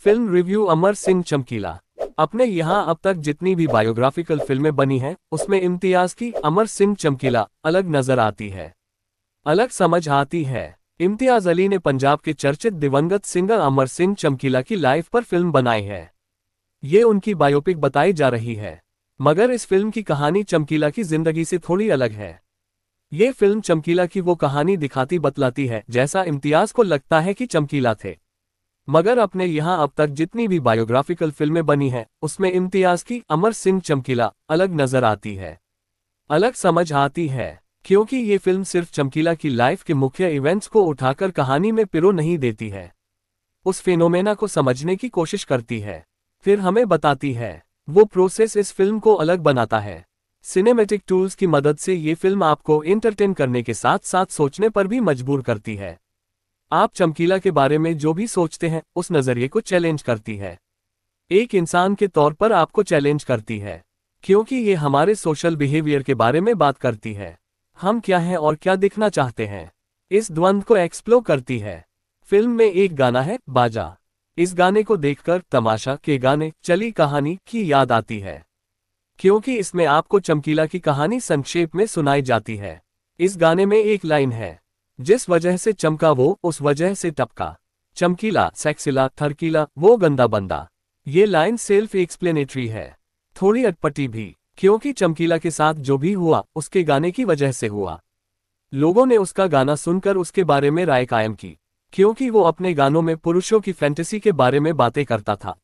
Film review Amar Singh चमकीला। अपने यहाँ अब तक जितनी भी बायोग्राफिकल फिल्में बनी हैं, उसमें इम्तियाज की अमर सिंह चमकीला अलग नजर आती है, अलग समझ आती है। इम्तियाज अली ने पंजाब के चर्चित दिवंगत सिंगर अमर सिंह चमकीला की लाइफ पर फिल्म बनाई है। ये उनकी बायोपिक बताई जा रही है, मगर इस फिल्म की कहानी चमकीला की जिंदगी से थोड़ी अलग है। ये फिल्म चमकीला की वो कहानी दिखाती बतलाती है जैसा इम्तियाज को लगता है कि चमकीला थे। मगर अपने यहाँ अब तक जितनी भी बायोग्राफिकल फिल्में बनी हैं, उसमें इम्तियाज की अमर सिंह चमकीला अलग नजर आती है, अलग समझ आती है। क्योंकि ये फिल्म सिर्फ चमकीला की लाइफ के मुख्य इवेंट्स को उठाकर कहानी में पिरो नहीं देती है, उस फिनोमेना को समझने की कोशिश करती है, फिर हमें बताती है। वो प्रोसेस इस फिल्म को अलग बनाता है। सिनेमैटिक टूल्स की मदद से ये फिल्म आपको एंटरटेन करने के साथ साथ सोचने पर भी मजबूर करती है। आप चमकीला के बारे में जो भी सोचते हैं, उस नजरिए को चैलेंज करती है, एक इंसान के तौर पर आपको चैलेंज करती है, क्योंकि ये हमारे सोशल बिहेवियर के बारे में बात करती है। हम क्या हैं और क्या दिखना चाहते हैं, इस द्वंद्व को एक्सप्लोर करती है। फिल्म में एक गाना है बाजा। इस गाने को देखकर तमाशा के गाने चली कहानी की याद आती है, क्योंकि इसमें आपको चमकीला की कहानी संक्षेप में सुनाई जाती है। इस गाने में एक लाइन है, जिस वजह से चमका वो उस वजह से टपका, चमकीला सेक्सिला थरकीला वो गंदा बंदा। ये लाइन सेल्फ एक्सप्लेनेटरी है, थोड़ी अटपटी भी, क्योंकि चमकीला के साथ जो भी हुआ उसके गाने की वजह से हुआ। लोगों ने उसका गाना सुनकर उसके बारे में राय कायम की, क्योंकि वो अपने गानों में पुरुषों की फैंटेसी के बारे में बातें करता था,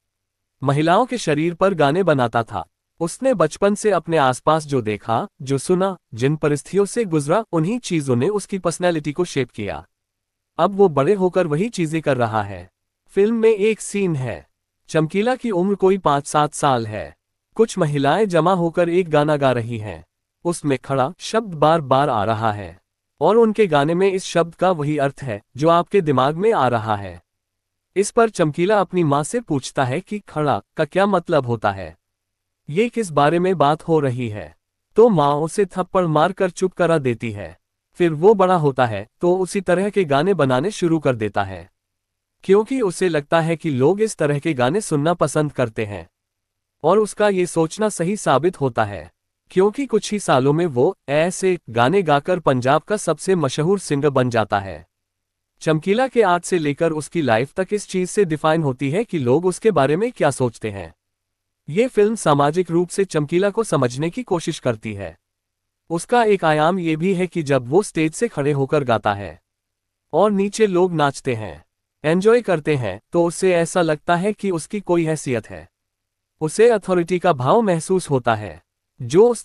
महिलाओं के शरीर पर गाने बनाता था। उसने बचपन से अपने आसपास जो देखा, जो सुना, जिन परिस्थितियों से गुजरा, उन्हीं चीजों ने उसकी पर्सनैलिटी को शेप किया। अब वो बड़े होकर वही चीजें कर रहा है। फिल्म में एक सीन है, चमकीला की उम्र कोई 5-7 साल है। कुछ महिलाएं जमा होकर एक गाना गा रही हैं। उसमें खड़ा शब्द बार बार आ रहा है, और उनके गाने में इस शब्द का वही अर्थ है जो आपके दिमाग में आ रहा है। इस पर चमकीला अपनी माँ से पूछता है कि खड़ा का क्या मतलब होता है, ये किस बारे में बात हो रही है। तो माँ उसे थप्पड़ मारकर चुप करा देती है। फिर वो बड़ा होता है तो उसी तरह के गाने बनाने शुरू कर देता है, क्योंकि उसे लगता है कि लोग इस तरह के गाने सुनना पसंद करते हैं। और उसका ये सोचना सही साबित होता है, क्योंकि कुछ ही सालों में वो ऐसे गाने गाकर पंजाब का सबसे मशहूर सिंगर बन जाता है। चमकीला के आर्ट से लेकर उसकी लाइफ तक इस चीज से डिफाइन होती है कि लोग उसके बारे में क्या सोचते हैं। ये फिल्म सामाजिक रूप से चमकीला को समझने की कोशिश करती है। उसका एक आयाम ये भी है कि जब वो स्टेज से खड़े होकर गाता है और नीचे लोग नाचते हैं, एंजॉय करते हैं, तो उससे ऐसा लगता है कि उसकी कोई हैसियत है। उसे अथॉरिटी का भाव महसूस होता है, जो उसने